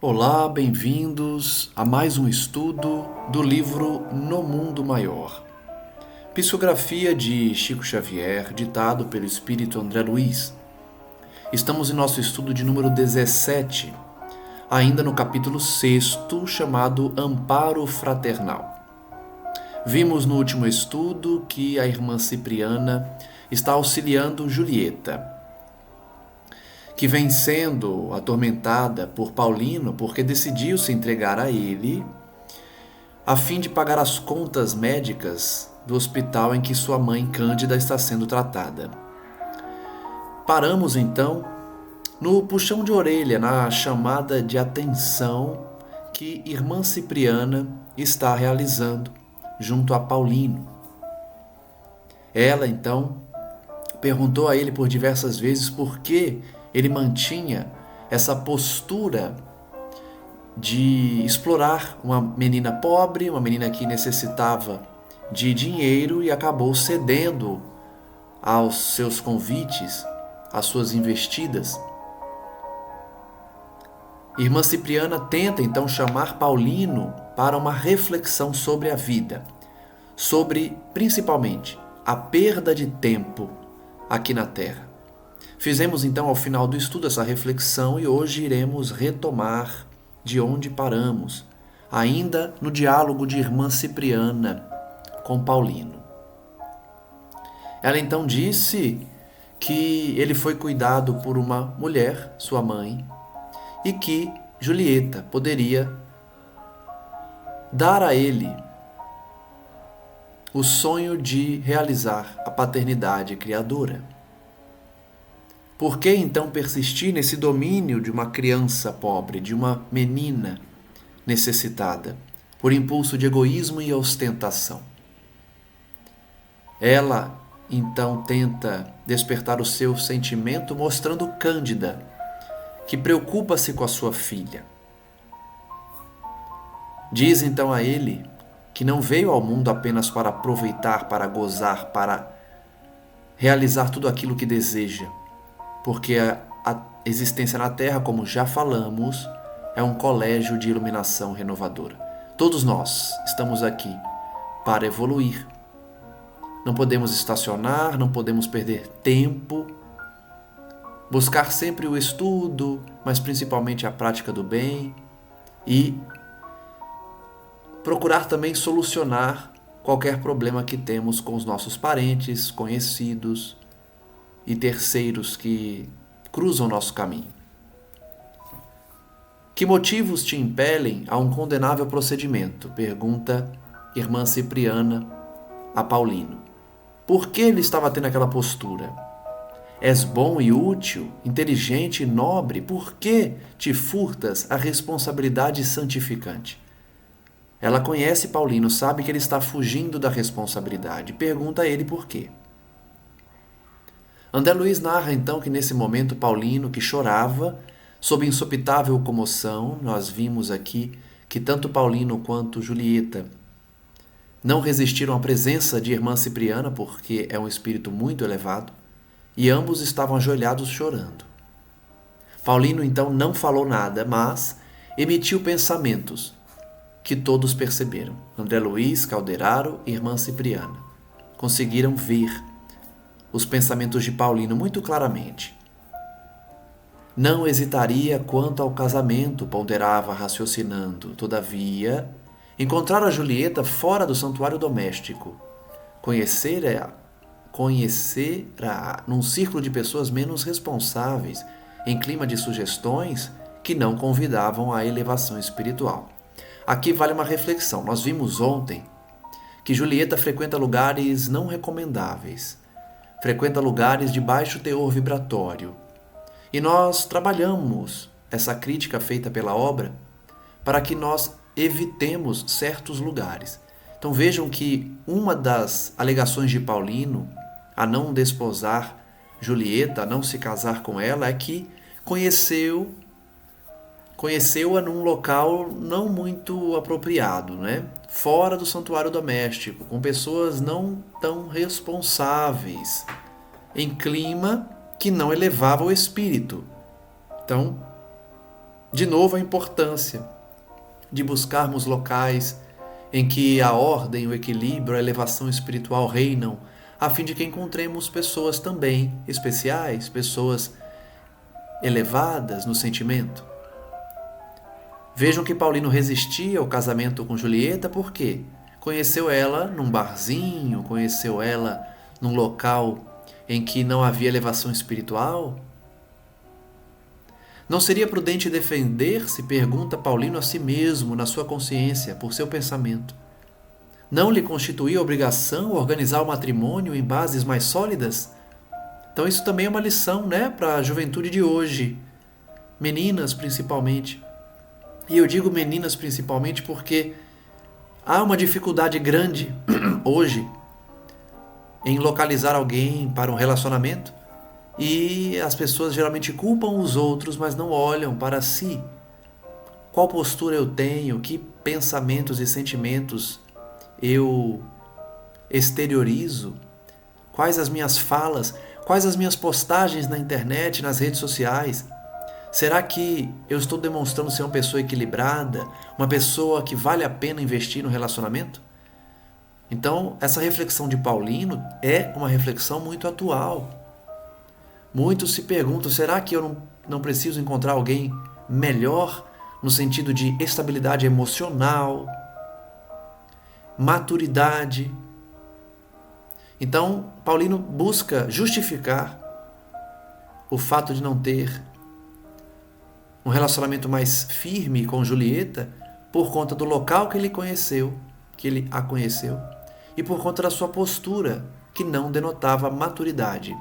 Olá, bem-vindos a mais um estudo do livro No Mundo Maior. Psicografia de Chico Xavier, ditado pelo espírito André Luiz. Estamos em nosso estudo de número 17, ainda no capítulo 6º, chamado Amparo Fraternal. Vimos no último estudo que a irmã Cipriana está auxiliando Julieta, que vem sendo atormentada por Paulino porque decidiu se entregar a ele a fim de pagar as contas médicas do hospital em que sua mãe Cândida está sendo tratada. Paramos então no puxão de orelha, na chamada de atenção que irmã Cipriana está realizando junto a Paulino. Ela então perguntou a ele por diversas vezes por que ele mantinha essa postura de explorar uma menina pobre, uma menina que necessitava de dinheiro e acabou cedendo aos seus convites, às suas investidas. Irmã Cipriana tenta então chamar Paulino para uma reflexão sobre a vida, sobre principalmente a perda de tempo aqui na Terra. Fizemos então ao final do estudo essa reflexão e hoje iremos retomar de onde paramos, ainda no diálogo de irmã Cipriana com Paulino. Ela então disse que ele foi cuidado por uma mulher, sua mãe, e que Julieta poderia dar a ele o sonho de realizar a paternidade criadora. Por que então persistir nesse domínio de uma criança pobre, de uma menina necessitada, por impulso de egoísmo e ostentação? Ela então tenta despertar o seu sentimento mostrando Cândida, que preocupa-se com a sua filha. Diz então a ele que não veio ao mundo apenas para aproveitar, para gozar, para realizar tudo aquilo que deseja, porque a existência na Terra, como já falamos, é um colégio de iluminação renovadora. Todos nós estamos aqui para evoluir. Não podemos estacionar, não podemos perder tempo, buscar sempre o estudo, mas principalmente a prática do bem e procurar também solucionar qualquer problema que temos com os nossos parentes, conhecidos e terceiros que cruzam nosso caminho. Que motivos te impelem a um condenável procedimento? Pergunta irmã Cipriana a Paulino. Por que ele estava tendo aquela postura? És bom e útil, inteligente e nobre, por que te furtas a responsabilidade santificante? Ela conhece Paulino, sabe que ele está fugindo da responsabilidade. Pergunta a ele por quê. André Luiz narra então que nesse momento Paulino, que chorava, sob insopitável comoção, nós vimos aqui que tanto Paulino quanto Julieta não resistiram à presença de irmã Cipriana, porque é um espírito muito elevado, e ambos estavam ajoelhados chorando. Paulino então não falou nada, mas emitiu pensamentos que todos perceberam. André Luiz, Calderaro e irmã Cipriana conseguiram ver os pensamentos de Paulino muito claramente. Não hesitaria quanto ao casamento, ponderava raciocinando. Todavia, encontrar a Julieta fora do santuário doméstico, conhecer-a num círculo de pessoas menos responsáveis, em clima de sugestões que não convidavam à elevação espiritual. Aqui vale uma reflexão. Nós vimos ontem que Julieta frequenta lugares não recomendáveis, frequenta lugares de baixo teor vibratório. E nós trabalhamos essa crítica feita pela obra para que nós evitemos certos lugares. Então vejam que uma das alegações de Paulino a não desposar Julieta, a não se casar com ela, é que conheceu-a num local não muito apropriado, né? Fora do santuário doméstico, com pessoas não tão responsáveis, em clima que não elevava o espírito. Então, De novo, a importância de buscarmos locais em que a ordem, o equilíbrio, a elevação espiritual reinam, a fim de que encontremos pessoas também especiais, pessoas elevadas no sentimento. Vejam que Paulino resistia ao casamento com Julieta porque conheceu ela num barzinho, conheceu ela num local em que não havia elevação espiritual. Não seria prudente defender-se, pergunta Paulino a si mesmo, na sua consciência, por seu pensamento. Não lhe constituía obrigação organizar o matrimônio em bases mais sólidas? Então isso também é uma lição, né, para a juventude de hoje, meninas principalmente. E eu digo meninas principalmente porque há uma dificuldade grande hoje em localizar alguém para um relacionamento e as pessoas geralmente culpam os outros, mas não olham para si. Qual postura eu tenho? Que pensamentos e sentimentos eu exteriorizo? Quais as minhas falas? Quais as minhas postagens na internet, nas redes sociais? Será que eu estou demonstrando ser uma pessoa equilibrada? Uma pessoa que vale a pena investir no relacionamento? Então, essa reflexão de Paulino é uma reflexão muito atual. Muitos se perguntam, será que eu não preciso encontrar alguém melhor no sentido de estabilidade emocional, maturidade? Então, Paulino busca justificar o fato de não ter um relacionamento mais firme com Julieta por conta do local que ele conheceu, que ele a conheceu, e por conta da sua postura, que não denotava maturidade.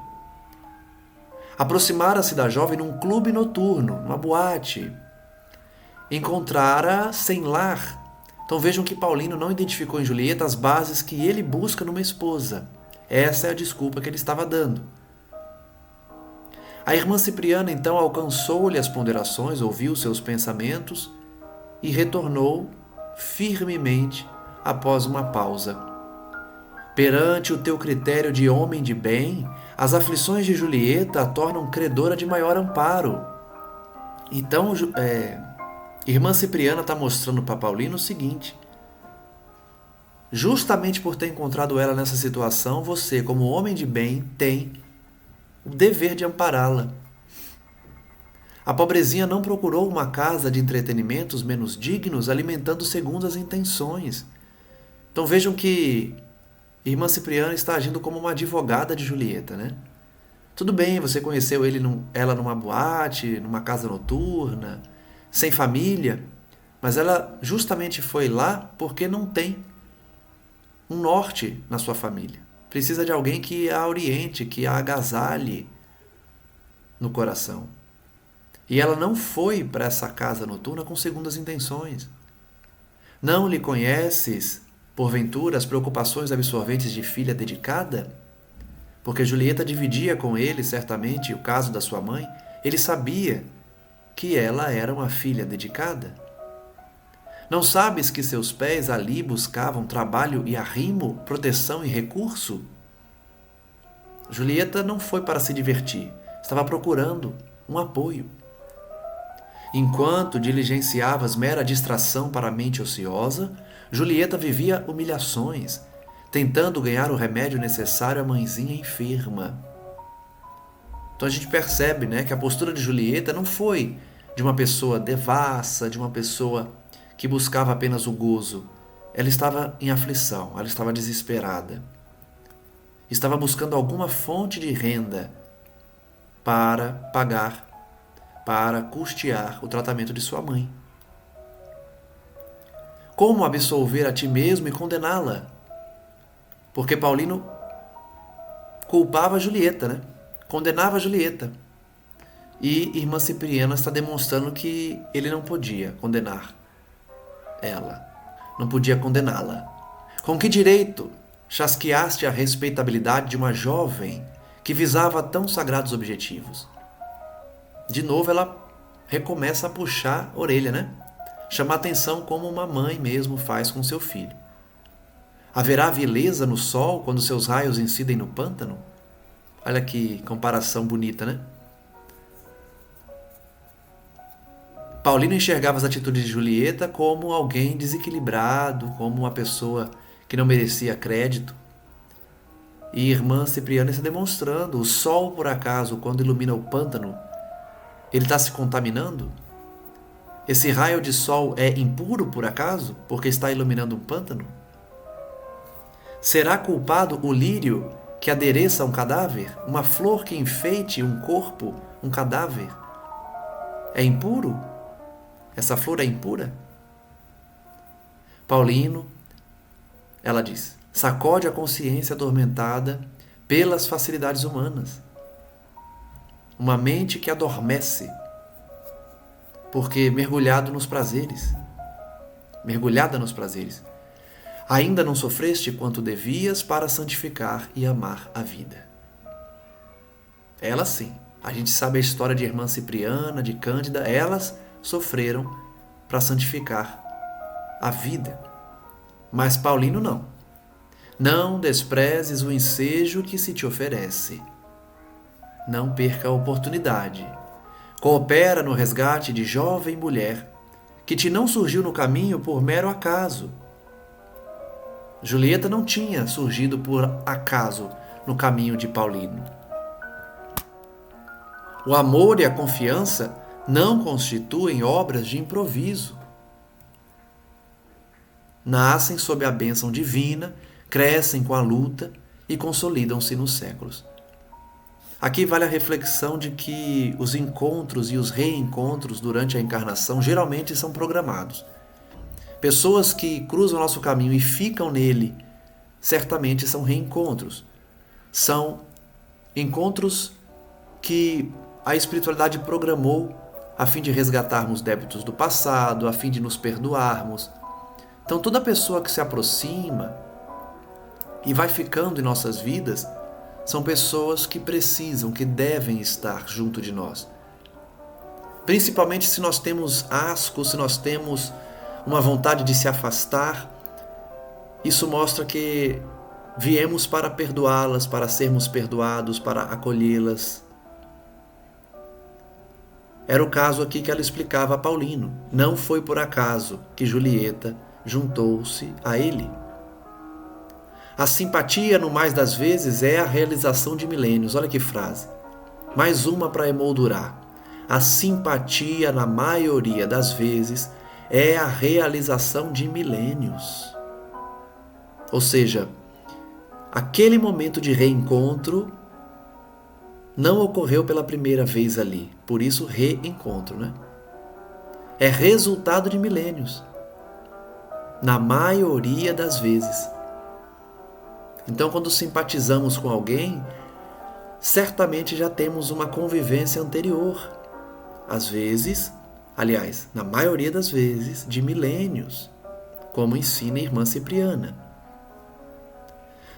Aproximara-se da jovem num clube noturno, numa boate. Encontrara sem lar. Então vejam que Paulino não identificou em Julieta as bases que ele busca numa esposa. Essa é a desculpa que ele estava dando. A irmã Cipriana então alcançou-lhe as ponderações, ouviu seus pensamentos e retornou firmemente após uma pausa. Perante o teu critério de homem de bem, as aflições de Julieta a tornam credora de maior amparo. Então, irmã Cipriana está mostrando para Paulino o seguinte: justamente por ter encontrado ela nessa situação, você, como homem de bem, tem o dever de ampará-la. A pobrezinha não procurou uma casa de entretenimentos menos dignos, alimentando segundo as intenções. Então vejam que irmã Cipriana está agindo como uma advogada de Julieta, né? Tudo bem, você conheceu ela numa boate, numa casa noturna, sem família, mas ela justamente foi lá porque não tem um norte na sua família. Precisa de alguém que a oriente, que a agasalhe no coração. E ela não foi para essa casa noturna com segundas intenções. Não lhe conheces, porventura, as preocupações absorventes de filha dedicada? Porque Julieta dividia com ele, certamente, o caso da sua mãe. Ele sabia que ela era uma filha dedicada. Não sabes que seus pés ali buscavam trabalho e arrimo, proteção e recurso? Julieta não foi para se divertir, estava procurando um apoio. Enquanto diligenciavas mera distração para a mente ociosa, Julieta vivia humilhações, tentando ganhar o remédio necessário à mãezinha enferma. Então a gente percebe, né, que a postura de Julieta não foi de uma pessoa devassa, de uma pessoa que buscava apenas o gozo. Ela estava em aflição, ela estava desesperada. Estava buscando alguma fonte de renda para pagar, para custear o tratamento de sua mãe. Como absolver a ti mesmo e condená-la? Porque Paulino culpava Julieta, né? Condenava Julieta. E irmã Cipriana está demonstrando que ele não podia condenar ela, não podia condená-la. Com que direito chasqueaste a respeitabilidade de uma jovem que visava tão sagrados objetivos? De novo ela recomeça a puxar a orelha, né? Chamar atenção como uma mãe mesmo faz com seu filho. Haverá vileza no sol quando seus raios incidem no pântano? Olha que comparação bonita, né? Paulino enxergava as atitudes de Julieta como alguém desequilibrado, como uma pessoa que não merecia crédito. E irmã Cipriana está demonstrando: o sol, por acaso, quando ilumina o pântano, ele está se contaminando? Esse raio de sol é impuro, por acaso, porque está iluminando um pântano? Será culpado o lírio que adereça um cadáver? Uma flor que enfeite um corpo, um cadáver? É impuro? Essa flor é impura? Paulino, ela diz, sacode a consciência atormentada pelas facilidades humanas. Uma mente que adormece, porque mergulhada nos prazeres. Ainda não sofreste quanto devias para santificar e amar a vida. Ela sim. A gente sabe a história de irmã Cipriana, de Cândida, elas sofreram para santificar a vida. Mas Paulino não. Não desprezes o ensejo que se te oferece. Não perca a oportunidade. Coopera no resgate de jovem mulher que te não surgiu no caminho por mero acaso. Julieta não tinha surgido por acaso no caminho de Paulino. O amor e a confiança não constituem obras de improviso. Nascem sob a bênção divina, crescem com a luta e consolidam-se nos séculos. Aqui vale a reflexão de que os encontros e os reencontros durante a encarnação geralmente são programados. Pessoas que cruzam nosso caminho e ficam nele, certamente são reencontros. São encontros que a espiritualidade programou a fim de resgatarmos débitos do passado, a fim de nos perdoarmos. Então toda pessoa que se aproxima e vai ficando em nossas vidas são pessoas que precisam, que devem estar junto de nós. Principalmente se nós temos asco, se nós temos uma vontade de se afastar, isso mostra que viemos para perdoá-las, para sermos perdoados, para acolhê-las. Era o caso aqui que ela explicava a Paulino. Não foi por acaso que Julieta juntou-se a ele. A simpatia, no mais das vezes, é a realização de milênios. Olha que frase. Mais uma para emoldurar. A simpatia, na maioria das vezes, é a realização de milênios. Ou seja, aquele momento de reencontro não ocorreu pela primeira vez ali. Por isso, reencontro, né? É resultado de milênios. Na maioria das vezes. Então, quando simpatizamos com alguém, certamente já temos uma convivência anterior. Às vezes, aliás, na maioria das vezes, de milênios, como ensina a irmã Cipriana.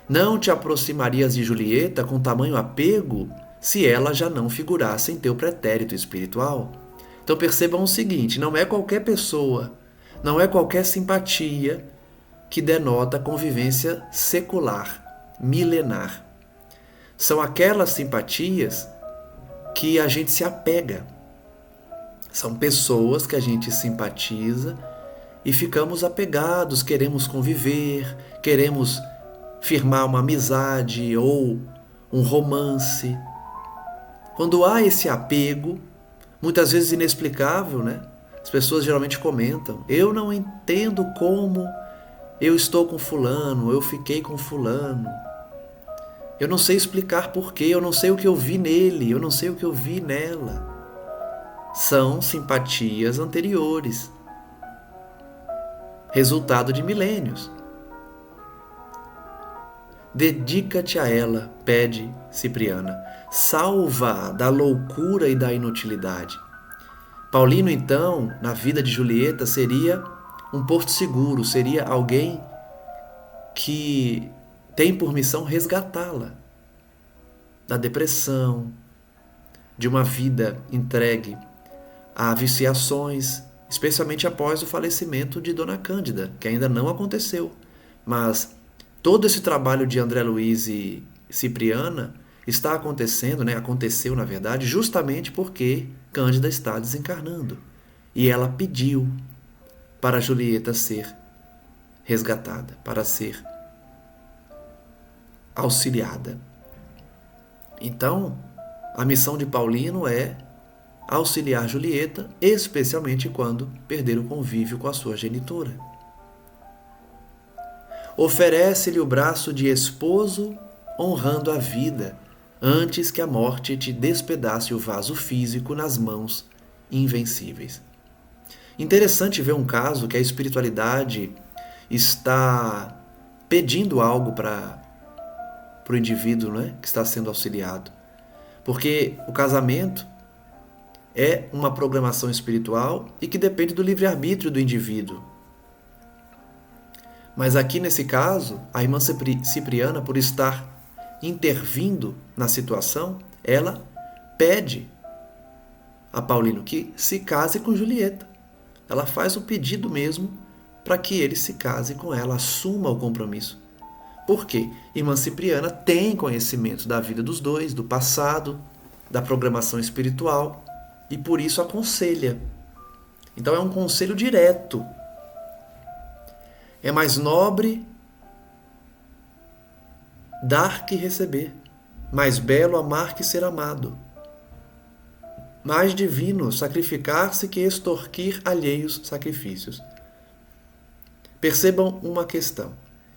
Não te aproximarias de Julieta com tamanho apego se ela já não figurasse em teu pretérito espiritual. Então percebam o seguinte, não é qualquer pessoa, não é qualquer simpatia que denota convivência secular, milenar. São aquelas simpatias que a gente se apega. São pessoas que a gente simpatiza e ficamos apegados, queremos conviver, queremos firmar uma amizade ou um romance. Quando há esse apego, muitas vezes inexplicável, né? As pessoas geralmente comentam, eu não entendo como eu estou com fulano, eu fiquei com fulano. Eu não sei explicar porquê, eu não sei o que eu vi nele, eu não sei o que eu vi nela. São simpatias anteriores, resultado de milênios. Dedica-te a ela, pede Cipriana, salva-a da loucura e da inutilidade. Paulino, então, na vida de Julieta, seria um porto seguro, seria alguém que tem por missão resgatá-la da depressão, de uma vida entregue a viciações, especialmente após o falecimento de Dona Cândida, que ainda não aconteceu. Mas todo esse trabalho de André Luiz e Cipriana está acontecendo, aconteceu na verdade, justamente porque Cândida está desencarnando. e ela pediu para Julieta ser resgatada, para ser auxiliada. Então, a missão de Paulino é auxiliar Julieta, especialmente quando perder o convívio com a sua genitora. Oferece-lhe o braço de esposo, honrando a vida, antes que a morte te despedace o vaso físico nas mãos invencíveis. Interessante ver um caso que a espiritualidade está pedindo algo para o indivíduo, né, que está sendo auxiliado. Porque o casamento é uma programação espiritual e que depende do livre-arbítrio do indivíduo. Mas aqui nesse caso, a irmã Cipriana, por estar intervindo na situação, ela pede a Paulino que se case com Julieta. Ela faz o pedido mesmo para que ele se case com ela, assuma o compromisso. Por quê? Irmã Cipriana tem conhecimento da vida dos dois, do passado, da programação espiritual, e por isso aconselha. Então é um conselho direto. É mais nobre dar que receber, mais belo amar que ser amado, mais divino sacrificar-se que extorquir alheios sacrifícios. Percebam uma questão.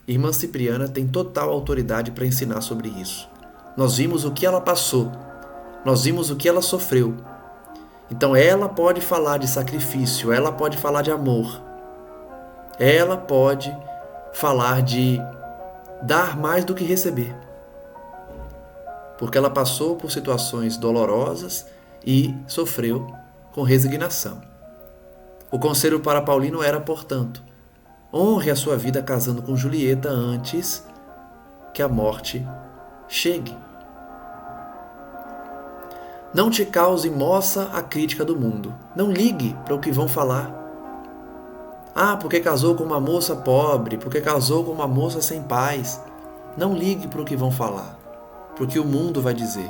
Irmã Cipriana tem total autoridade para ensinar sobre isso. Nós vimos o que ela passou, nós vimos o que ela sofreu. Então ela pode falar de sacrifício, ela pode falar de amor, ela pode falar de dar mais do que receber. Porque ela passou por situações dolorosas e sofreu com resignação. O conselho para Paulino era, portanto, honre a sua vida casando com Julieta antes que a morte chegue. Não te cause moça a crítica do mundo. Não ligue para o que vão falar. Ah, porque casou com uma moça pobre, porque casou com uma moça sem pais. Não ligue para o que vão falar, porque o mundo vai dizer.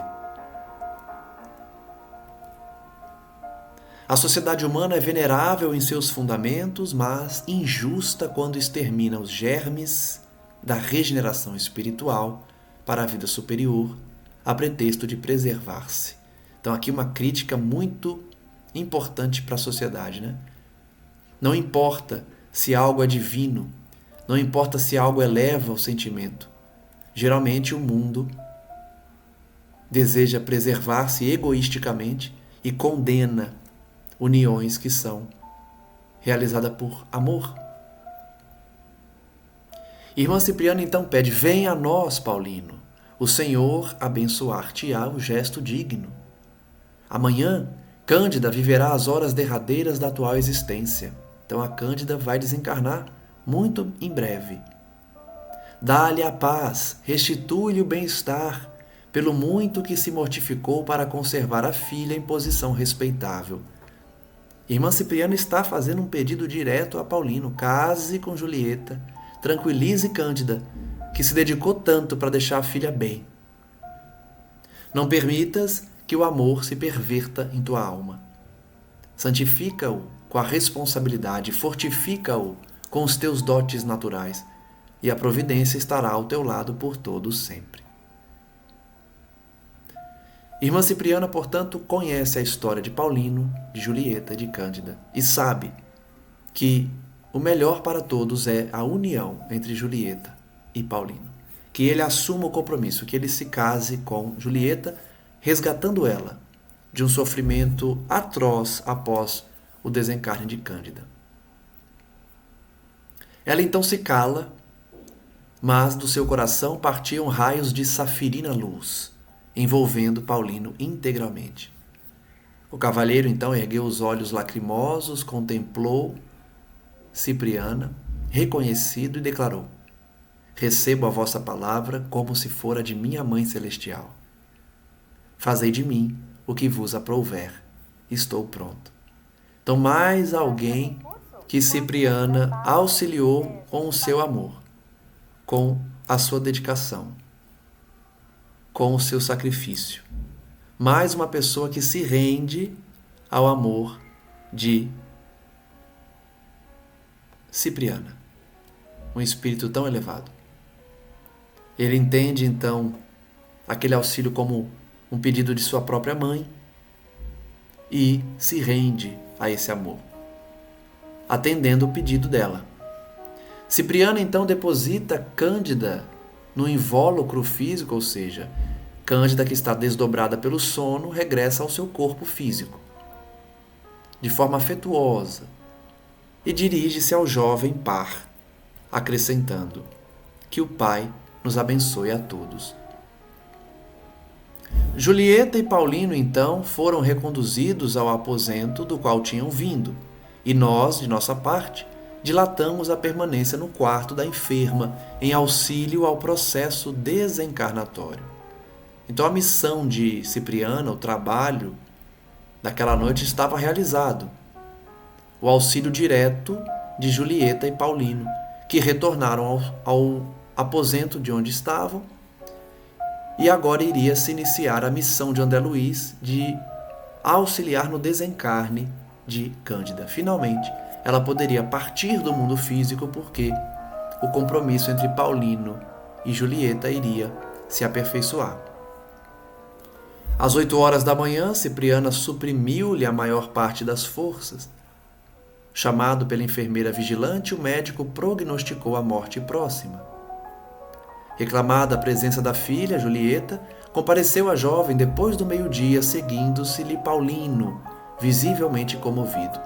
A sociedade humana é venerável em seus fundamentos, mas injusta quando extermina os germes da regeneração espiritual para a vida superior, a pretexto de preservar-se. Então aqui uma crítica muito importante para a sociedade, né? Não importa se algo é divino, não importa se algo eleva o sentimento. Geralmente o mundo deseja preservar-se egoisticamente e condena uniões que são realizadas por amor. Irmã Cipriana então pede: venha a nós, Paulino, o Senhor abençoar-te-á o gesto digno. Amanhã, Cândida viverá as horas derradeiras da atual existência. Então a Cândida vai desencarnar muito em breve. Dá-lhe a paz, restitui-lhe o bem-estar, pelo muito que se mortificou para conservar a filha em posição respeitável. Irmã Cipriana está fazendo um pedido direto a Paulino: case com Julieta, tranquilize Cândida, que se dedicou tanto para deixar a filha bem. Não permitas que o amor se perverta em tua alma. Santifica-o com a responsabilidade, fortifica-o com os teus dotes naturais, e a providência estará ao teu lado por todo sempre. Irmã Cipriana, portanto, conhece a história de Paulino, de Julieta, de Cândida, e sabe que o melhor para todos é a união entre Julieta e Paulino. Que ele assuma o compromisso, que ele se case com Julieta, resgatando ela de um sofrimento atroz após o desencarne de Cândida. Ela então se cala, mas do seu coração partiam raios de safirina luz, envolvendo Paulino integralmente. O cavalheiro então ergueu os olhos lacrimosos, contemplou Cipriana, reconhecido, e declarou: recebo a vossa palavra como se fora de minha Mãe Celestial. Fazei de mim o que vos aprouver. Estou pronto. Então, mais alguém que Cipriana auxiliou com o seu amor, com a sua dedicação, com o seu sacrifício. Mais uma pessoa que se rende ao amor de Cipriana, um espírito tão elevado. Ele entende então aquele auxílio como um pedido de sua própria mãe e se rende a esse amor, atendendo o pedido dela. Cipriana então deposita Cândida no invólucro físico, ou seja, Cândida, que está desdobrada pelo sono, regressa ao seu corpo físico, de forma afetuosa, e dirige-se ao jovem par, acrescentando: que o Pai nos abençoe a todos. Julieta e Paulino, então, foram reconduzidos ao aposento do qual tinham vindo, e nós, de nossa parte, dilatamos a permanência no quarto da enferma, em auxílio ao processo desencarnatório. Então, a missão de Cipriana, o trabalho daquela noite, estava realizado. O auxílio direto de Julieta e Paulino, que retornaram ao aposento de onde estavam, e agora iria se iniciar a missão de André Luiz de auxiliar no desencarne de Cândida. Finalmente, ela poderia partir do mundo físico porque o compromisso entre Paulino e Julieta iria se aperfeiçoar. Às 8 horas da manhã, Cipriana suprimiu-lhe a maior parte das forças. Chamado pela enfermeira vigilante, o médico prognosticou a morte próxima. Reclamada a presença da filha, Julieta, compareceu a jovem depois do meio-dia, seguindo-se-lhe Paulino, visivelmente comovido.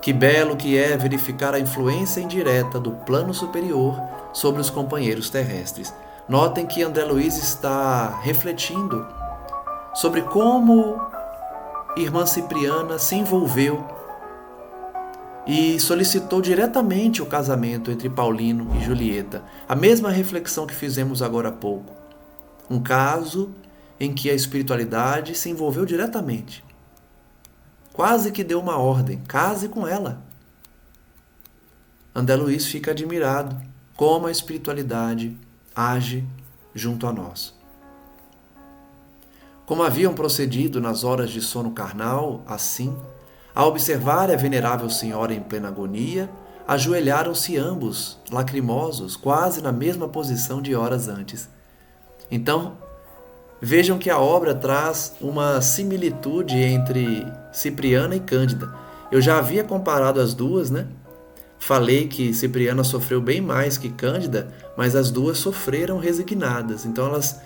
Que belo que é verificar a influência indireta do plano superior sobre os companheiros terrestres. Notem que André Luiz está refletindo sobre como irmã Cipriana se envolveu e solicitou diretamente o casamento entre Paulino e Julieta. A mesma reflexão que fizemos agora há pouco. Um caso em que a espiritualidade se envolveu diretamente. Quase que deu uma ordem: case com ela. André Luiz fica admirado como a espiritualidade age junto a nós. Como haviam procedido nas horas de sono carnal, assim, ao observar a venerável senhora em plena agonia, ajoelharam-se ambos, lacrimosos, quase na mesma posição de horas antes. Então, vejam que a obra traz uma similitude entre Cipriana e Cândida. Eu já havia comparado as duas, né? Falei que Cipriana sofreu bem mais que Cândida, mas as duas sofreram resignadas. Então elas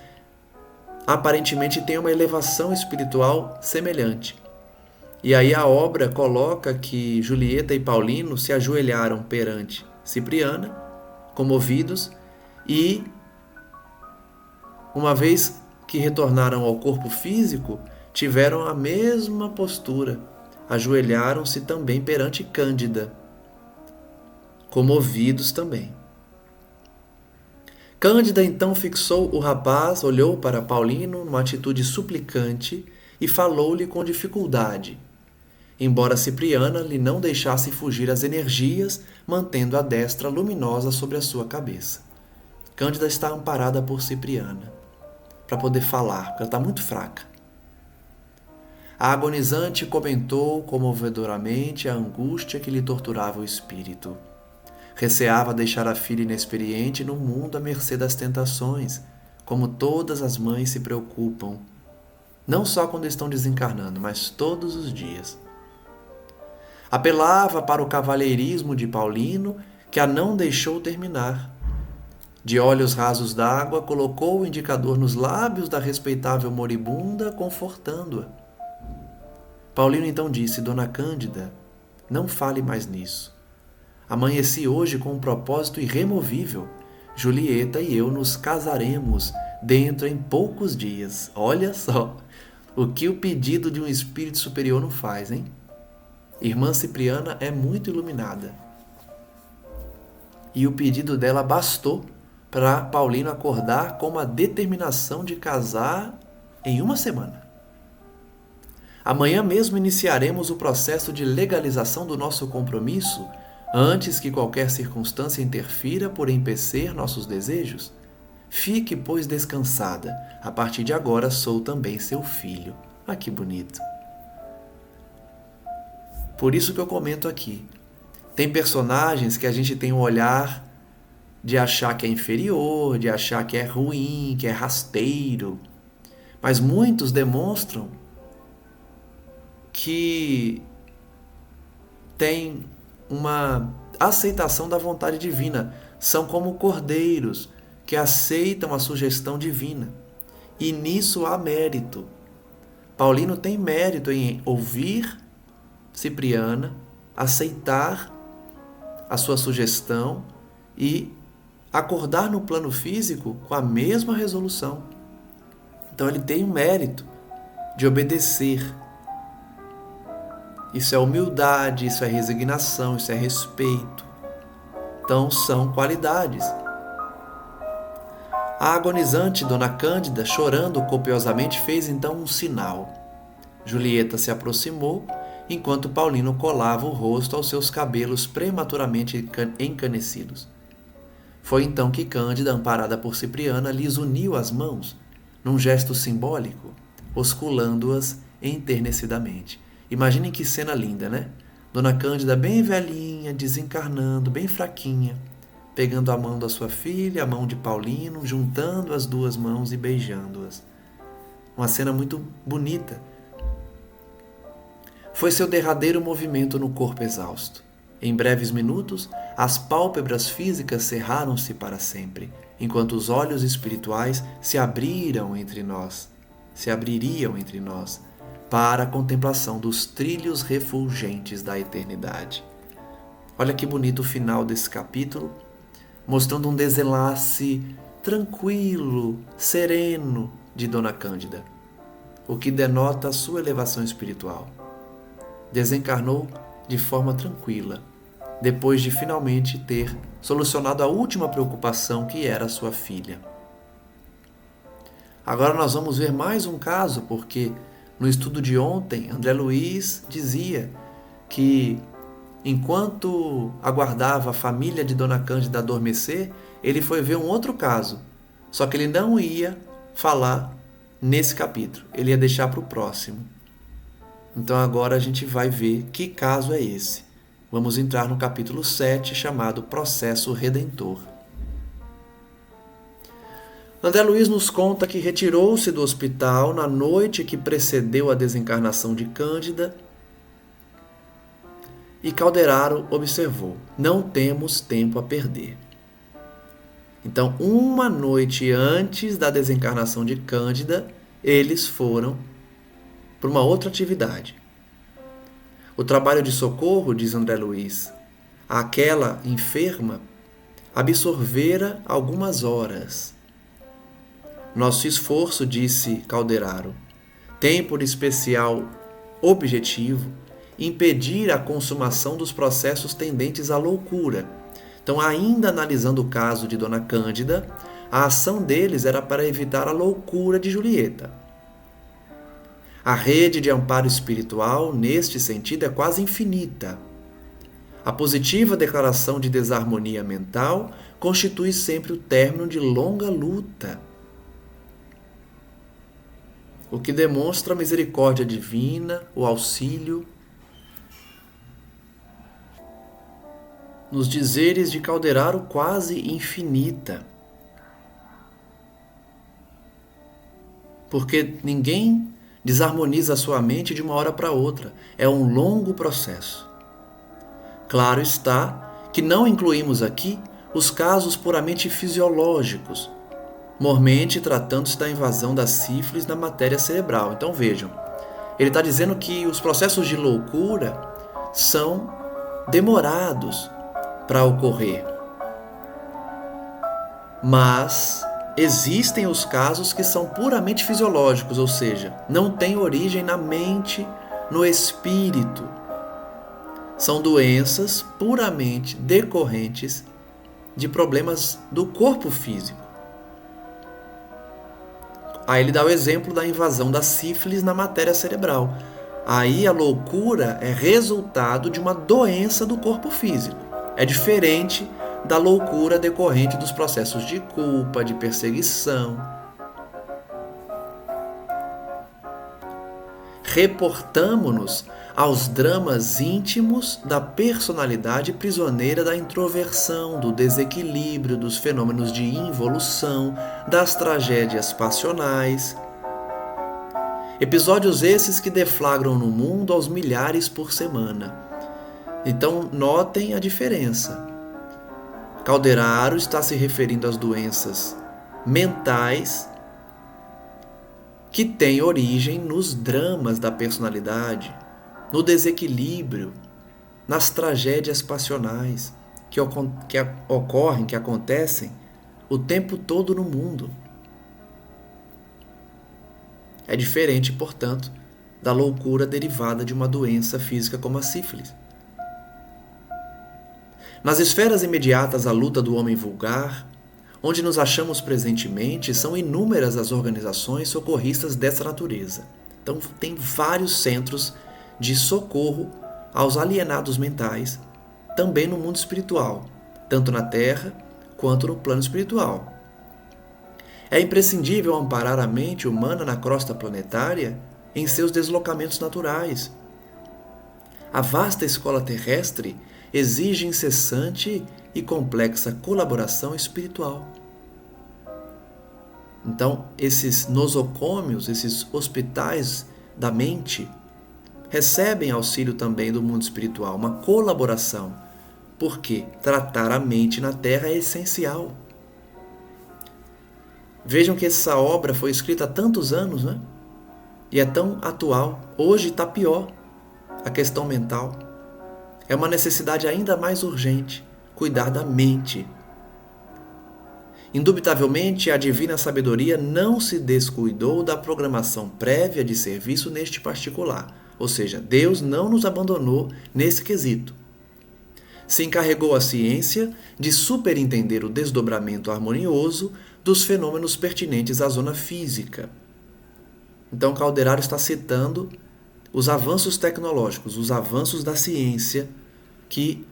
aparentemente têm uma elevação espiritual semelhante. E aí a obra coloca que Julieta e Paulino se ajoelharam perante Cipriana, comovidos, e uma vez que retornaram ao corpo físico, tiveram a mesma postura. Ajoelharam-se também perante Cândida, comovidos também. Cândida então fixou o rapaz, olhou para Paulino numa atitude suplicante e falou-lhe com dificuldade, embora Cipriana lhe não deixasse fugir as energias, mantendo a destra luminosa sobre a sua cabeça. Cândida está amparada por Cipriana, para poder falar, porque ela está muito fraca. A agonizante comentou comovedoramente a angústia que lhe torturava o espírito. Receava deixar a filha inexperiente no mundo à mercê das tentações, como todas as mães se preocupam, não só quando estão desencarnando, mas todos os dias. Apelava para o cavalheirismo de Paulino, que a não deixou terminar. De olhos rasos d'água, colocou o indicador nos lábios da respeitável moribunda, confortando-a. Paulino então disse: Dona Cândida, não fale mais nisso. Amanheci hoje com um propósito irremovível. Julieta e eu nos casaremos dentro em poucos dias. Olha só o que o pedido de um espírito superior não faz, hein? Irmã Cipriana é muito iluminada. E o pedido dela bastou para Paulino acordar com uma determinação de casar em uma semana. Amanhã mesmo iniciaremos o processo de legalização do nosso compromisso, antes que qualquer circunstância interfira por empecer nossos desejos. Fique, pois, descansada. A partir de agora sou também seu filho. Que bonito. Por isso que eu comento aqui Tem personagens que a gente tem um olhar de achar que é inferior, de achar que é ruim, que é rasteiro. Mas muitos demonstram que têm uma aceitação da vontade divina. São como cordeiros que aceitam a sugestão divina. E nisso há mérito. Paulino tem mérito em ouvir Cipriana, aceitar a sua sugestão e acordar no plano físico com a mesma resolução. Então ele tem o mérito de obedecer. Isso é humildade, isso é resignação, isso é respeito. Então são qualidades. A agonizante Dona Cândida, chorando copiosamente, fez então um sinal. Julieta se aproximou, enquanto Paulino colava o rosto aos seus cabelos prematuramente encanecidos. Foi então que Cândida, amparada por Cipriana, lhes uniu as mãos, num gesto simbólico, osculando-as enternecidamente. Imaginem que cena linda, né? Dona Cândida bem velhinha, desencarnando, bem fraquinha, pegando a mão da sua filha, a mão de Paulino, juntando as duas mãos e beijando-as. Uma cena muito bonita. Foi seu derradeiro movimento no corpo exausto. Em breves minutos, as pálpebras físicas cerraram-se para sempre, enquanto os olhos espirituais se abririam entre nós, para a contemplação dos trilhos refulgentes da eternidade. Olha que bonito o final desse capítulo, mostrando um desenlace tranquilo, sereno de Dona Cândida, o que denota a sua elevação espiritual. Desencarnou de forma tranquila, depois de finalmente ter solucionado a última preocupação, que era sua filha. Agora nós vamos ver mais um caso, porque no estudo de ontem, André Luiz dizia que enquanto aguardava a família de Dona Cândida adormecer, ele foi ver um outro caso, só que ele não ia falar nesse capítulo, ele ia deixar para o próximo. Então agora a gente vai ver que caso é esse. Vamos entrar no capítulo 7, chamado Processo Redentor. André Luiz nos conta que retirou-se do hospital na noite que precedeu a desencarnação de Cândida e Calderaro observou: não temos tempo a perder. Então, uma noite antes da desencarnação de Cândida, eles foram para uma outra atividade. O trabalho de socorro, diz André Luiz, àquela enferma absorvera algumas horas. Nosso esforço, disse Calderaro, tem por especial objetivo impedir a consumação dos processos tendentes à loucura. Então, ainda analisando o caso de Dona Cândida, a ação deles era para evitar a loucura de Julieta. A rede de amparo espiritual, neste sentido, é quase infinita. A positiva declaração de desarmonia mental constitui sempre o término de longa luta, o que demonstra a misericórdia divina, o auxílio. Nos dizeres de Calderaro, quase infinita. Porque ninguém desarmoniza a sua mente de uma hora para outra. É um longo processo. Claro está que não incluímos aqui os casos puramente fisiológicos, mormente tratando-se da invasão da sífilis na matéria cerebral. Então vejam, ele está dizendo que os processos de loucura são demorados para ocorrer. Mas existem os casos que são puramente fisiológicos, ou seja, não têm origem na mente, no espírito. São doenças puramente decorrentes de problemas do corpo físico. Aí ele dá o exemplo da invasão da sífilis na matéria cerebral. Aí a loucura é resultado de uma doença do corpo físico. É diferente da loucura decorrente dos processos de culpa, de perseguição. Reportamo-nos aos dramas íntimos da personalidade prisioneira da introversão, do desequilíbrio, dos fenômenos de involução, das tragédias passionais. Episódios esses que deflagram no mundo aos milhares por semana. Então, notem a diferença. Calderaro está se referindo às doenças mentais que têm origem nos dramas da personalidade, no desequilíbrio, nas tragédias passionais que ocorrem, que acontecem o tempo todo no mundo. É diferente, portanto, da loucura derivada de uma doença física como a sífilis. Nas esferas imediatas à luta do homem vulgar, onde nos achamos presentemente, são inúmeras as organizações socorristas dessa natureza. Então, tem vários centros de socorro aos alienados mentais, também no mundo espiritual, tanto na Terra quanto no plano espiritual. É imprescindível amparar a mente humana na crosta planetária em seus deslocamentos naturais. A vasta escola terrestre exige incessante e complexa colaboração espiritual. Então, esses nosocômios, esses hospitais da mente, recebem auxílio também do mundo espiritual, uma colaboração, porque tratar a mente na Terra é essencial. Vejam que essa obra foi escrita há tantos anos, né? E é tão atual. Hoje está pior a questão mental. É uma necessidade ainda mais urgente, cuidar da mente. Indubitavelmente, a divina sabedoria não se descuidou da programação prévia de serviço neste particular. Ou seja, Deus não nos abandonou nesse quesito. Se encarregou a ciência de superintender o desdobramento harmonioso dos fenômenos pertinentes à zona física. Então, Calderaro está citando os avanços tecnológicos, os avanços da ciência que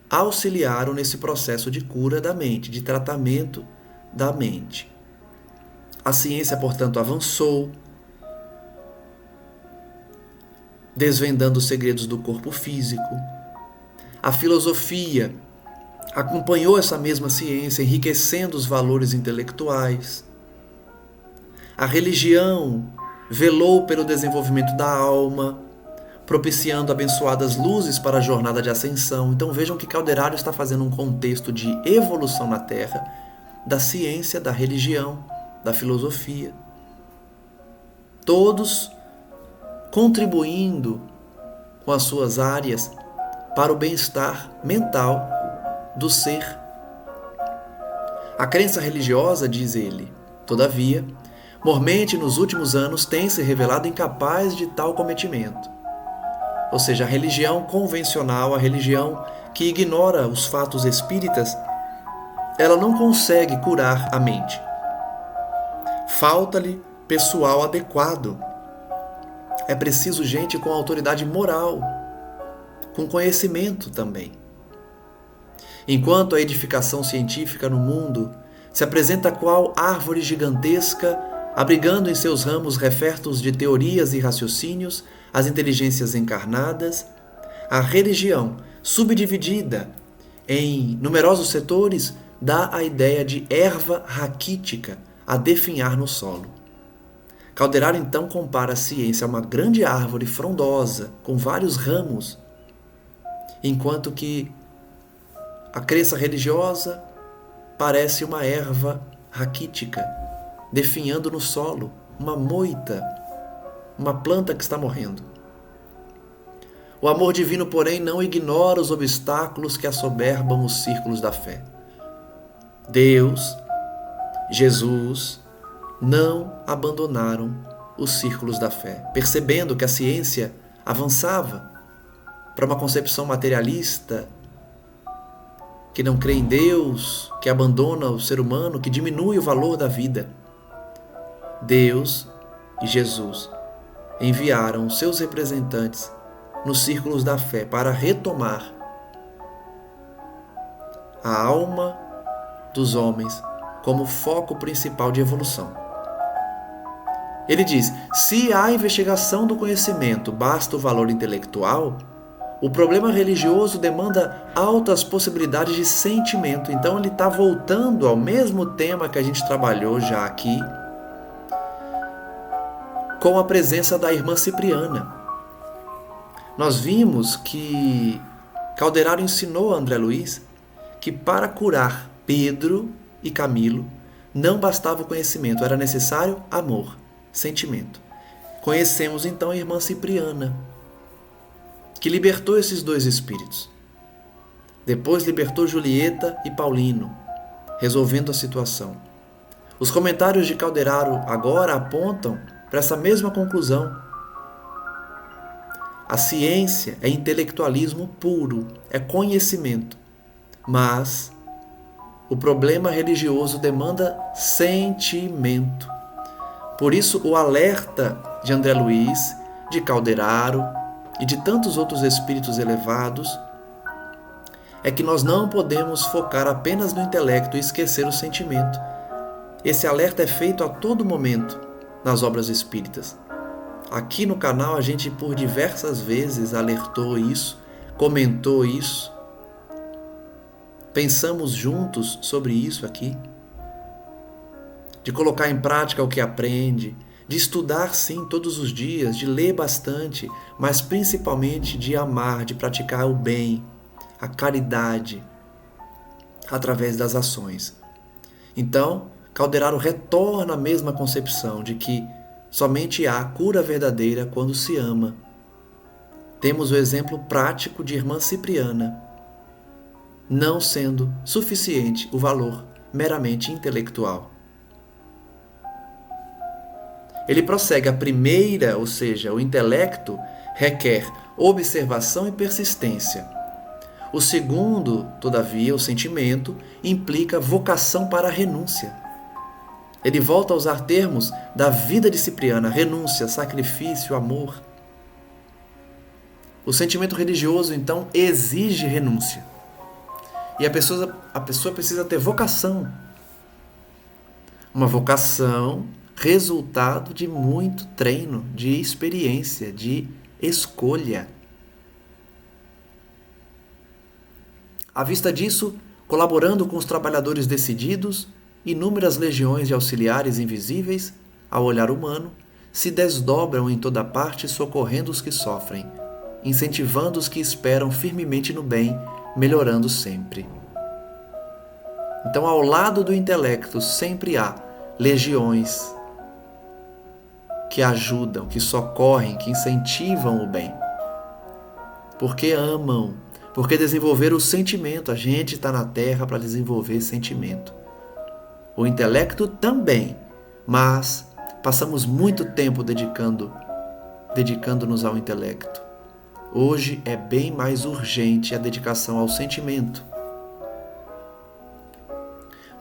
auxiliaram nesse processo de cura da mente, de tratamento da mente. A ciência, portanto, avançou, desvendando os segredos do corpo físico. A filosofia acompanhou essa mesma ciência, enriquecendo os valores intelectuais. A religião velou pelo desenvolvimento da alma, propiciando abençoadas luzes para a jornada de ascensão. Então vejam que Calderaro está fazendo um contexto de evolução na Terra, da ciência, da religião, da filosofia. Todos contribuindo com as suas áreas para o bem-estar mental do ser. A crença religiosa, diz ele, todavia, mormente nos últimos anos tem se revelado incapaz de tal cometimento. Ou seja, a religião convencional, a religião que ignora os fatos espíritas, ela não consegue curar a mente. Falta-lhe pessoal adequado. É preciso gente com autoridade moral, com conhecimento também. Enquanto a edificação científica no mundo se apresenta qual árvore gigantesca, abrigando em seus ramos refertos de teorias e raciocínios as inteligências encarnadas, a religião, subdividida em numerosos setores, dá a ideia de erva raquítica a definhar no solo. Calderaro então compara a ciência a uma grande árvore frondosa, com vários ramos, enquanto que a crença religiosa parece uma erva raquítica, definhando no solo, uma moita, uma planta que está morrendo. O amor divino, porém, não ignora os obstáculos que assoberbam os círculos da fé. Deus, Jesus, não abandonaram os círculos da fé, percebendo que a ciência avançava para uma concepção materialista, que não crê em Deus, que abandona o ser humano, que diminui o valor da vida. Deus e Jesus enviaram seus representantes nos círculos da fé para retomar a alma dos homens como foco principal de evolução. Ele diz: se a investigação do conhecimento basta o valor intelectual, o problema religioso demanda altas possibilidades de sentimento. Então ele está voltando ao mesmo tema que a gente trabalhou já aqui, com a presença da irmã Cipriana. Nós vimos que Calderaro ensinou a André Luiz que para curar Pedro e Camilo não bastava o conhecimento, era necessário amor, sentimento. Conhecemos então a irmã Cipriana, que libertou esses dois espíritos. Depois libertou Julieta e Paulino, resolvendo a situação. Os comentários de Calderaro agora apontam para essa mesma conclusão. A ciência é intelectualismo puro, é conhecimento, mas o problema religioso demanda sentimento. Por isso, o alerta de André Luiz, de Calderaro e de tantos outros espíritos elevados é que nós não podemos focar apenas no intelecto e esquecer o sentimento. Esse alerta é feito a todo momento nas obras espíritas. Aqui no canal a gente por diversas vezes alertou isso, comentou isso, pensamos juntos sobre isso aqui, de colocar em prática o que aprende, de estudar sim todos os dias, de ler bastante, mas principalmente de amar, de praticar o bem, a caridade, através das ações. Então, Calderaro retorna à mesma concepção de que somente há cura verdadeira quando se ama. Temos o exemplo prático de irmã Cipriana, não sendo suficiente o valor meramente intelectual. Ele prossegue: a primeira, ou seja, o intelecto, requer observação e persistência. O segundo, todavia, o sentimento, implica vocação para a renúncia. Ele volta a usar termos da vida de Cipriana: renúncia, sacrifício, amor. O sentimento religioso, então, exige renúncia. E a pessoa precisa ter vocação. Uma vocação resultado de muito treino, de experiência, de escolha. À vista disso, colaborando com os trabalhadores decididos, inúmeras legiões de auxiliares invisíveis, ao olhar humano, se desdobram em toda parte socorrendo os que sofrem, incentivando os que esperam firmemente no bem, melhorando sempre. Então, ao lado do intelecto, sempre há legiões que ajudam, que socorrem, que incentivam o bem. Porque amam, porque desenvolveram o sentimento. A gente está na Terra para desenvolver sentimento. O intelecto também, mas passamos muito tempo dedicando-nos ao intelecto. Hoje é bem mais urgente a dedicação ao sentimento.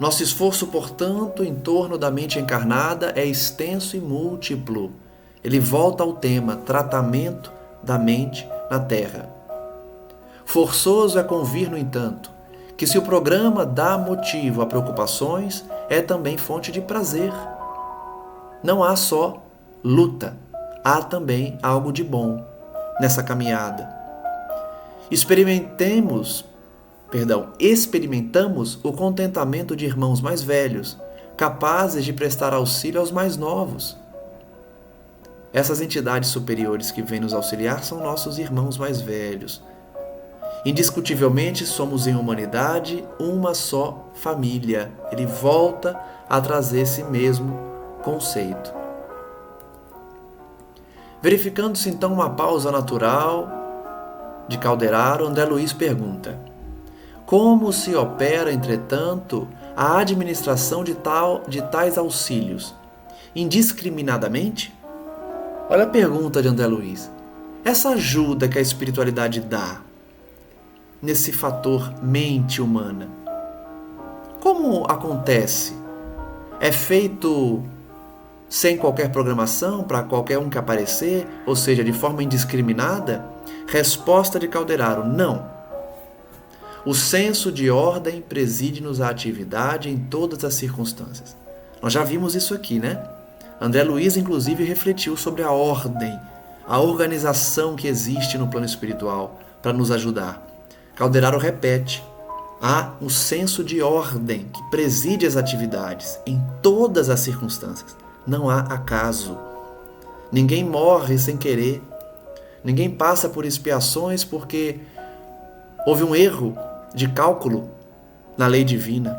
Nosso esforço, portanto, em torno da mente encarnada é extenso e múltiplo. Ele volta ao tema tratamento da mente na Terra. Forçoso é convir, no entanto, que se o programa dá motivo a preocupações, é também fonte de prazer. Não há só luta, há também algo de bom nessa caminhada. Experimentamos o contentamento de irmãos mais velhos, capazes de prestar auxílio aos mais novos. Essas entidades superiores que vêm nos auxiliar são nossos irmãos mais velhos. Indiscutivelmente, somos em humanidade uma só família. Ele volta a trazer esse mesmo conceito. Verificando-se então uma pausa natural de Calderaro, André Luiz pergunta: como se opera, entretanto, a administração de tais auxílios? Indiscriminadamente? Olha a pergunta de André Luiz. Essa ajuda que a espiritualidade dá nesse fator mente humana, como acontece? É feito sem qualquer programação para qualquer um que aparecer, ou seja, de forma indiscriminada? Resposta de Calderaro: não. O senso de ordem preside-nos a atividade em todas as circunstâncias. Nós já vimos isso aqui, né? André Luiz, inclusive, refletiu sobre a ordem, a organização que existe no plano espiritual para nos ajudar. Calderaro repete: há um senso de ordem que preside as atividades em todas as circunstâncias. Não há acaso. Ninguém morre sem querer. Ninguém passa por expiações porque houve um erro de cálculo na lei divina.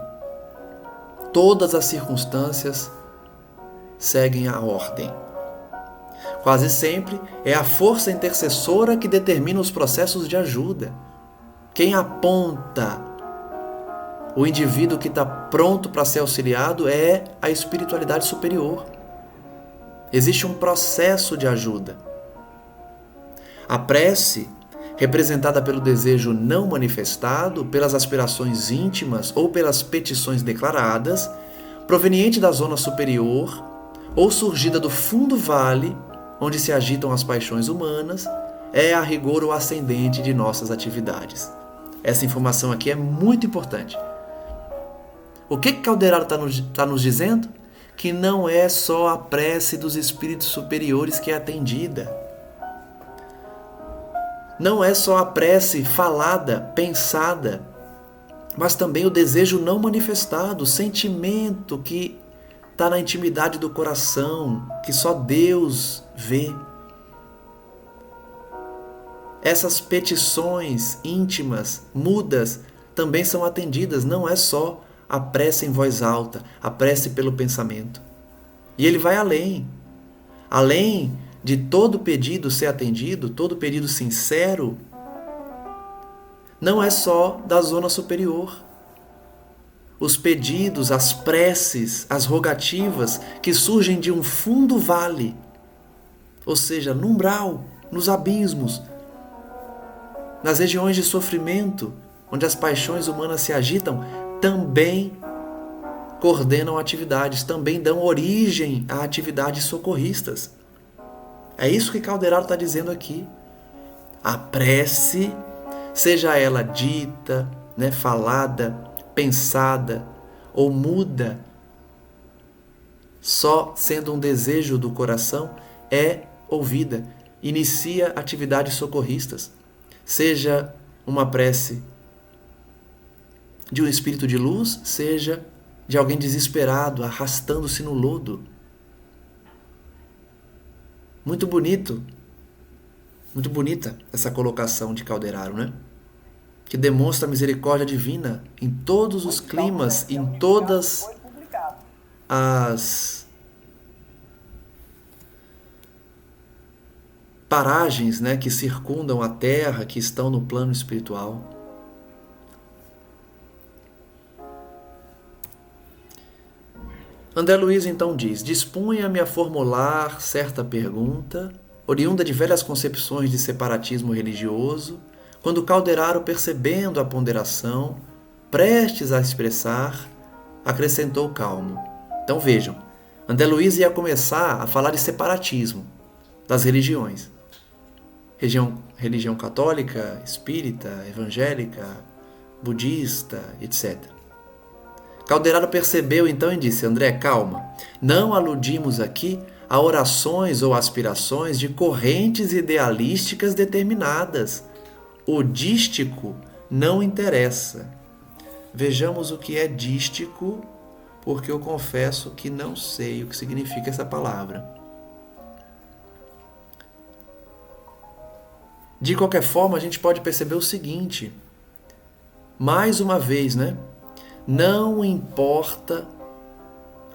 Todas as circunstâncias seguem a ordem. Quase sempre é a força intercessora que determina os processos de ajuda. Quem aponta o indivíduo que está pronto para ser auxiliado é a espiritualidade superior. Existe um processo de ajuda. A prece, representada pelo desejo não manifestado, pelas aspirações íntimas ou pelas petições declaradas, proveniente da zona superior ou surgida do fundo vale, onde se agitam as paixões humanas, é a rigor o ascendente de nossas atividades. Essa informação aqui é muito importante. O que Calderaro está nos dizendo? Que não é só a prece dos espíritos superiores que é atendida. Não é só a prece falada, pensada, mas também o desejo não manifestado, o sentimento que está na intimidade do coração, que só Deus vê. Essas petições íntimas, mudas, também são atendidas. Não é só a prece em voz alta, a prece pelo pensamento. E ele vai além. Além de todo pedido ser atendido, todo pedido sincero, não é só da zona superior. Os pedidos, as preces, as rogativas que surgem de um fundo vale, ou seja, no umbral, nos abismos, nas regiões de sofrimento, onde as paixões humanas se agitam, também coordenam atividades, também dão origem a atividades socorristas. É isso que Calderaro está dizendo aqui. A prece, seja ela dita, falada, pensada ou muda, só sendo um desejo do coração, é ouvida. Inicia atividades socorristas. Seja uma prece de um espírito de luz, seja de alguém desesperado, arrastando-se no lodo. Muito bonito, muito bonita essa colocação de Calderaro, né? Que demonstra a misericórdia divina em todos os climas, em todas as paragens, que circundam a Terra, que estão no plano espiritual. André Luiz então diz: dispunha-me a formular certa pergunta, oriunda de velhas concepções de separatismo religioso, quando Calderaro, percebendo a ponderação, prestes a expressar, acrescentou calmo. Então vejam, André Luiz ia começar a falar de separatismo das religiões. Religião católica, espírita, evangélica, budista, etc. Calderaro percebeu então e disse: André, calma, não aludimos aqui a orações ou aspirações de correntes idealísticas determinadas. O dístico não interessa. Vejamos o que é dístico, porque eu confesso que não sei o que significa essa palavra. De qualquer forma, a gente pode perceber o seguinte, mais uma vez, não importa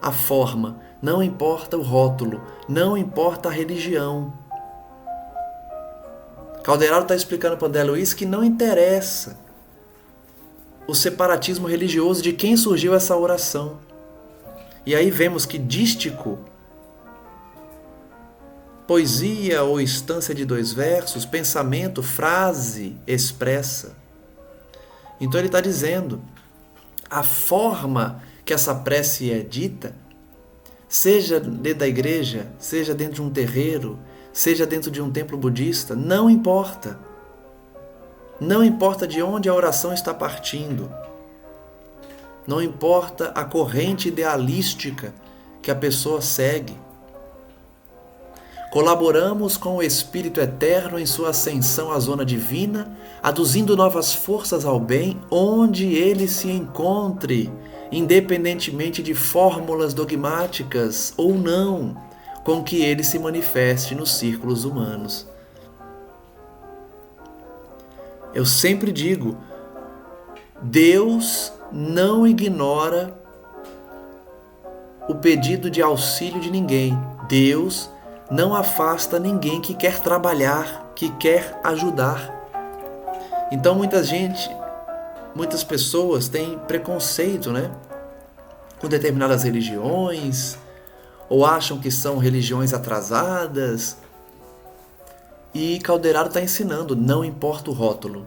a forma, não importa o rótulo, não importa a religião. Calderaro está explicando para André Luiz que não interessa o separatismo religioso de quem surgiu essa oração. E aí vemos que dístico, poesia ou instância de 2 versos, pensamento, frase expressa. Então ele está dizendo, a forma que essa prece é dita, seja dentro da igreja, seja dentro de um terreiro, seja dentro de um templo budista, não importa. Não importa de onde a oração está partindo. Não importa a corrente idealística que a pessoa segue. Colaboramos com o Espírito Eterno em sua ascensão à zona divina, aduzindo novas forças ao bem onde ele se encontre, independentemente de fórmulas dogmáticas ou não, com que ele se manifeste nos círculos humanos. Eu sempre digo, Deus não ignora o pedido de auxílio de ninguém. Deus não afasta ninguém que quer trabalhar, que quer ajudar. Então muitas pessoas têm preconceito, com determinadas religiões, ou acham que são religiões atrasadas. E Calderaro está ensinando, não importa o rótulo.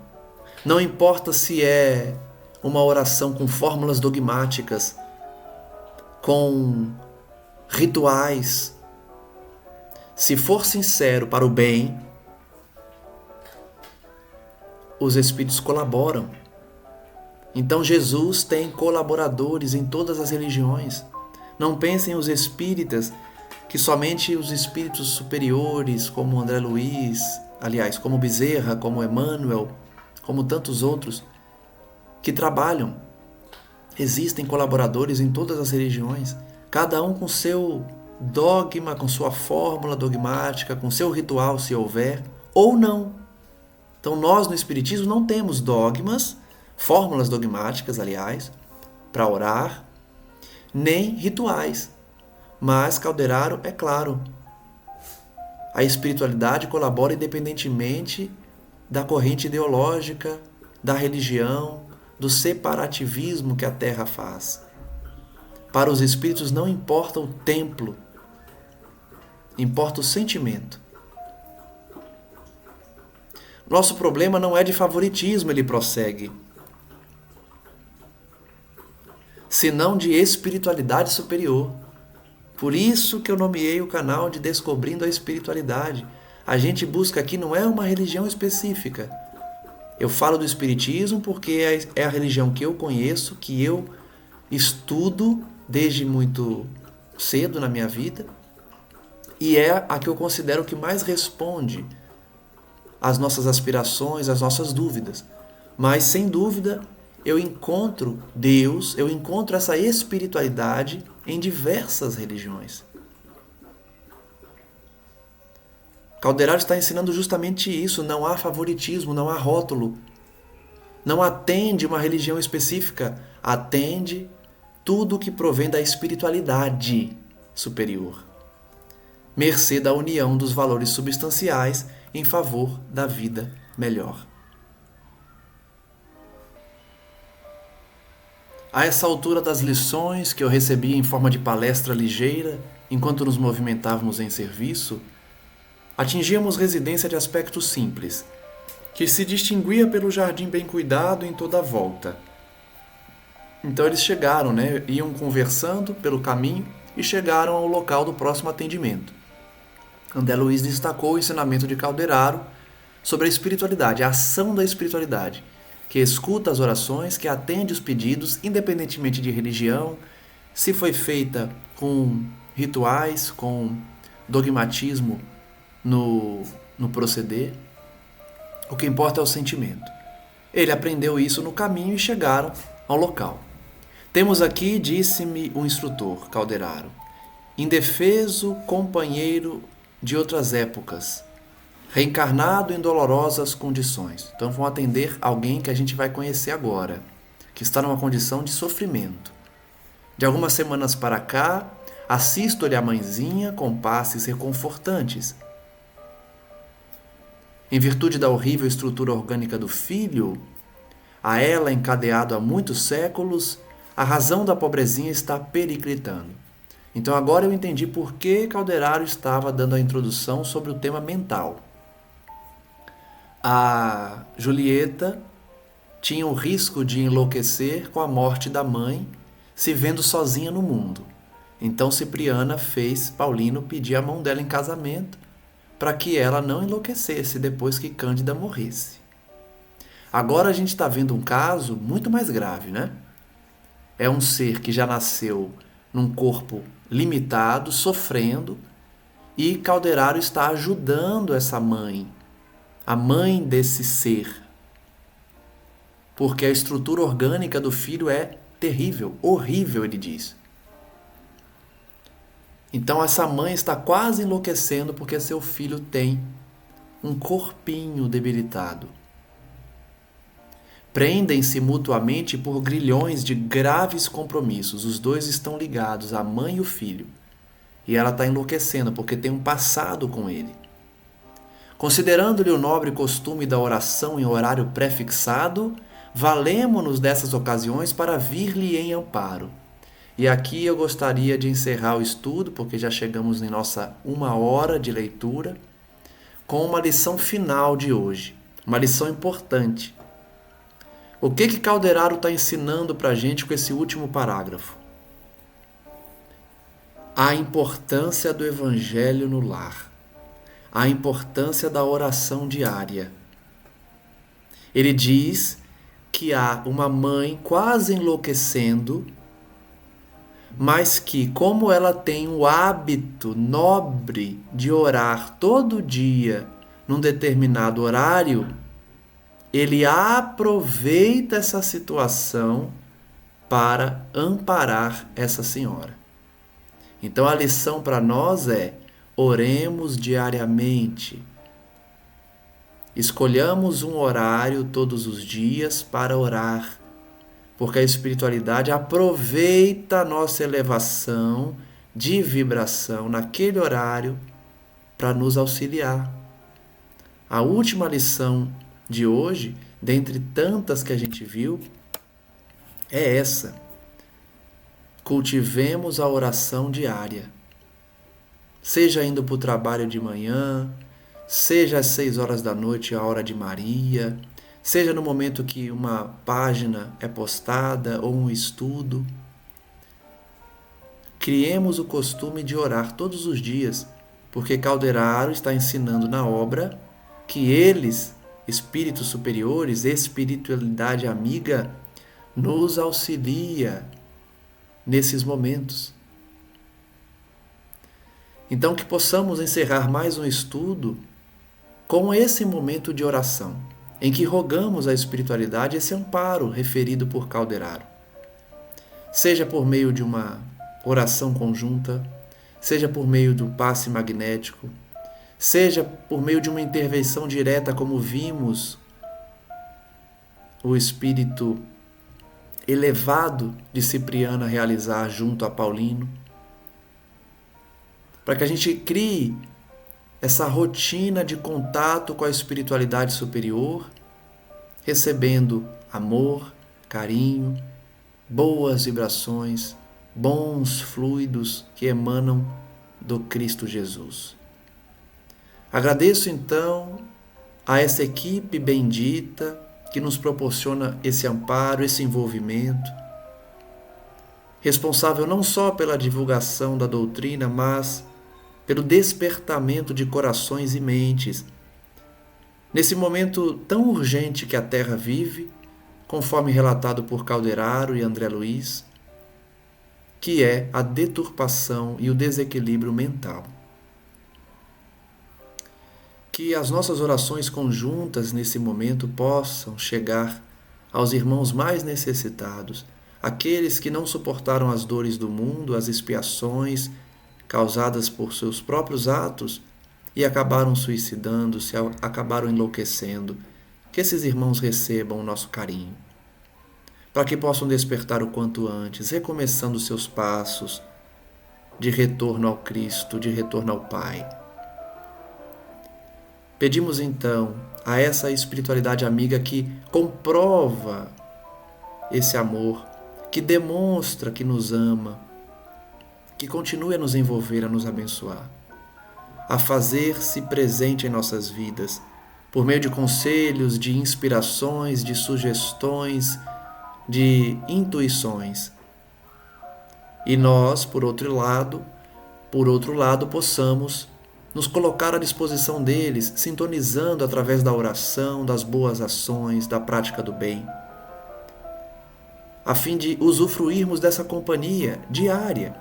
Não importa se é uma oração com fórmulas dogmáticas, com rituais. Se for sincero para o bem, os Espíritos colaboram. Então Jesus tem colaboradores em todas as religiões. Não pensem os espíritas que somente os espíritos superiores, como André Luiz, aliás, como Bezerra, como Emmanuel, como tantos outros, que trabalham. Existem colaboradores em todas as religiões, cada um com seu dogma, com sua fórmula dogmática, com seu ritual, se houver, ou não. Então nós no Espiritismo não temos dogmas, fórmulas dogmáticas, aliás, para orar, nem rituais. Mas Calderaro, é claro, a espiritualidade colabora independentemente da corrente ideológica, da religião, do separativismo que a Terra faz. Para os espíritos não importa o templo, importa o sentimento. Nosso problema não é de favoritismo, ele prossegue, senão de espiritualidade superior. Por isso que eu nomeei o canal de Descobrindo a Espiritualidade. A gente busca aqui não é uma religião específica. Eu falo do Espiritismo porque é a religião que eu conheço, que eu estudo desde muito cedo na minha vida, e é a que eu considero que mais responde às nossas aspirações, às nossas dúvidas. Mas, sem dúvida, eu encontro Deus, eu encontro essa espiritualidade em diversas religiões. Calderaro está ensinando justamente isso, não há favoritismo, não há rótulo. Não atende uma religião específica, atende tudo que provém da espiritualidade superior, mercê da união dos valores substanciais em favor da vida melhor. A essa altura das lições que eu recebi em forma de palestra ligeira, enquanto nos movimentávamos em serviço, atingíamos residência de aspecto simples, que se distinguia pelo jardim bem cuidado em toda a volta. Então eles chegaram, iam conversando pelo caminho e chegaram ao local do próximo atendimento. André Luiz destacou o ensinamento de Calderaro sobre a espiritualidade, a ação da espiritualidade, que escuta as orações, que atende os pedidos, independentemente de religião, se foi feita com rituais, com dogmatismo no proceder. O que importa é o sentimento. Ele aprendeu isso no caminho e chegaram ao local. Temos aqui, disse-me o instrutor, Calderaro, indefeso companheiro de outras épocas, reencarnado em dolorosas condições. Então vão atender alguém que a gente vai conhecer agora, que está numa condição de sofrimento. De algumas semanas para cá, assisto-lhe a mãezinha com passes reconfortantes. Em virtude da horrível estrutura orgânica do filho, a ela encadeado há muitos séculos, a razão da pobrezinha está periclitando. Então agora eu entendi por que Calderaro estava dando a introdução sobre o tema mental. A Julieta tinha o risco de enlouquecer com a morte da mãe, se vendo sozinha no mundo. Então Cipriana fez Paulino pedir a mão dela em casamento para que ela não enlouquecesse depois que Cândida morresse. Agora a gente está vendo um caso muito mais grave, É um ser que já nasceu num corpo limitado, sofrendo, E Calderaro está ajudando essa mãe, a mãe desse ser. Porque a estrutura orgânica do filho é terrível, horrível, ele diz. Então essa mãe está quase enlouquecendo porque seu filho tem um corpinho debilitado. Prendem-se mutuamente por grilhões de graves compromissos. Os dois estão ligados, a mãe e o filho. E ela está enlouquecendo porque tem um passado com ele. Considerando-lhe o nobre costume da oração em horário pré-fixado, valemo-nos dessas ocasiões para vir-lhe em amparo. E aqui eu gostaria de encerrar o estudo, porque já chegamos em nossa 1 hora de leitura, com uma lição final de hoje, uma lição importante. O que Calderaro está ensinando para a gente com esse último parágrafo? A importância do Evangelho no lar, a importância da oração diária. Ele diz que há uma mãe quase enlouquecendo, mas que, como ela tem o hábito nobre de orar todo dia num determinado horário, ele aproveita essa situação para amparar essa senhora. Então a lição para nós é: oremos diariamente. Escolhamos um horário todos os dias para orar, porque a espiritualidade aproveita a nossa elevação de vibração naquele horário para nos auxiliar. A última lição de hoje, dentre tantas que a gente viu, é essa. Cultivemos a oração diária. Seja indo para o trabalho de manhã, seja às 6 horas da noite, a hora de Maria, seja no momento que uma página é postada ou um estudo. Criemos o costume de orar todos os dias, porque Calderaro está ensinando na obra que eles, espíritos superiores, espiritualidade amiga, nos auxilia nesses momentos. Então que possamos encerrar mais um estudo com esse momento de oração, em que rogamos à espiritualidade esse amparo referido por Calderaro. Seja por meio de uma oração conjunta, seja por meio do passe magnético, seja por meio de uma intervenção direta, como vimos o espírito elevado de Cipriana realizar junto a Paulino, para que a gente crie essa rotina de contato com a espiritualidade superior, recebendo amor, carinho, boas vibrações, bons fluidos que emanam do Cristo Jesus. Agradeço então a essa equipe bendita que nos proporciona esse amparo, esse envolvimento, responsável não só pela divulgação da doutrina, mas pelo despertamento de corações e mentes, nesse momento tão urgente que a Terra vive, conforme relatado por Calderaro e André Luiz, que é a deturpação e o desequilíbrio mental. Que as nossas orações conjuntas nesse momento possam chegar aos irmãos mais necessitados, aqueles que não suportaram as dores do mundo, as expiações causadas por seus próprios atos e acabaram suicidando-se, acabaram enlouquecendo. Que esses irmãos recebam o nosso carinho, para que possam despertar o quanto antes, recomeçando seus passos de retorno ao Cristo, de retorno ao Pai. Pedimos então a essa espiritualidade amiga que comprova esse amor, que demonstra que nos ama, que continue a nos envolver, a nos abençoar, a fazer-se presente em nossas vidas, por meio de conselhos, de inspirações, de sugestões, de intuições. E nós, por outro lado, possamos nos colocar à disposição deles, sintonizando através da oração, das boas ações, da prática do bem, a fim de usufruirmos dessa companhia diária,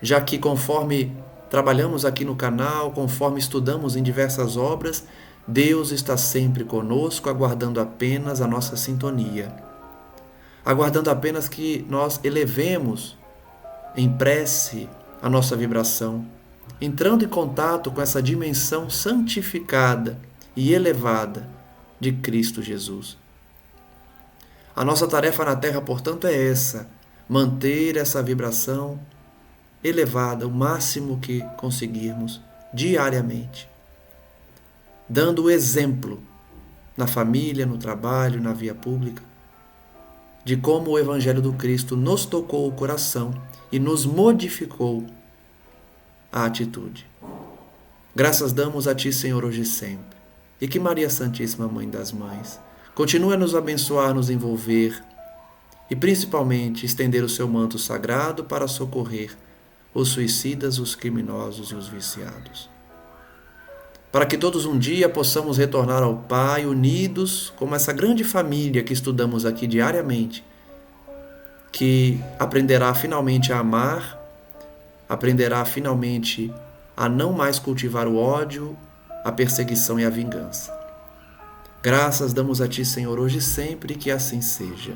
já que, conforme trabalhamos aqui no canal, conforme estudamos em diversas obras, Deus está sempre conosco, aguardando apenas a nossa sintonia. Aguardando apenas que nós elevemos em prece a nossa vibração, entrando em contato com essa dimensão santificada e elevada de Cristo Jesus. A nossa tarefa na Terra, portanto, é essa: manter essa vibração elevada o máximo que conseguirmos diariamente, dando o exemplo na família, no trabalho, na via pública, de como o Evangelho do Cristo nos tocou o coração e nos modificou a atitude. Graças damos a Ti, Senhor, hoje e sempre, e que Maria Santíssima, Mãe das Mães, continue a nos abençoar, nos envolver e principalmente estender o seu manto sagrado para socorrer os suicidas, os criminosos e os viciados. Para que todos um dia possamos retornar ao Pai unidos como essa grande família que estudamos aqui diariamente, que aprenderá finalmente a amar, aprenderá finalmente a não mais cultivar o ódio, a perseguição e a vingança. Graças damos a Ti, Senhor, hoje e sempre, que assim seja.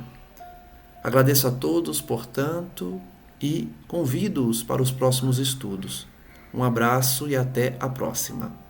Agradeço a todos, portanto, e convido-os para os próximos estudos. Um abraço e até a próxima.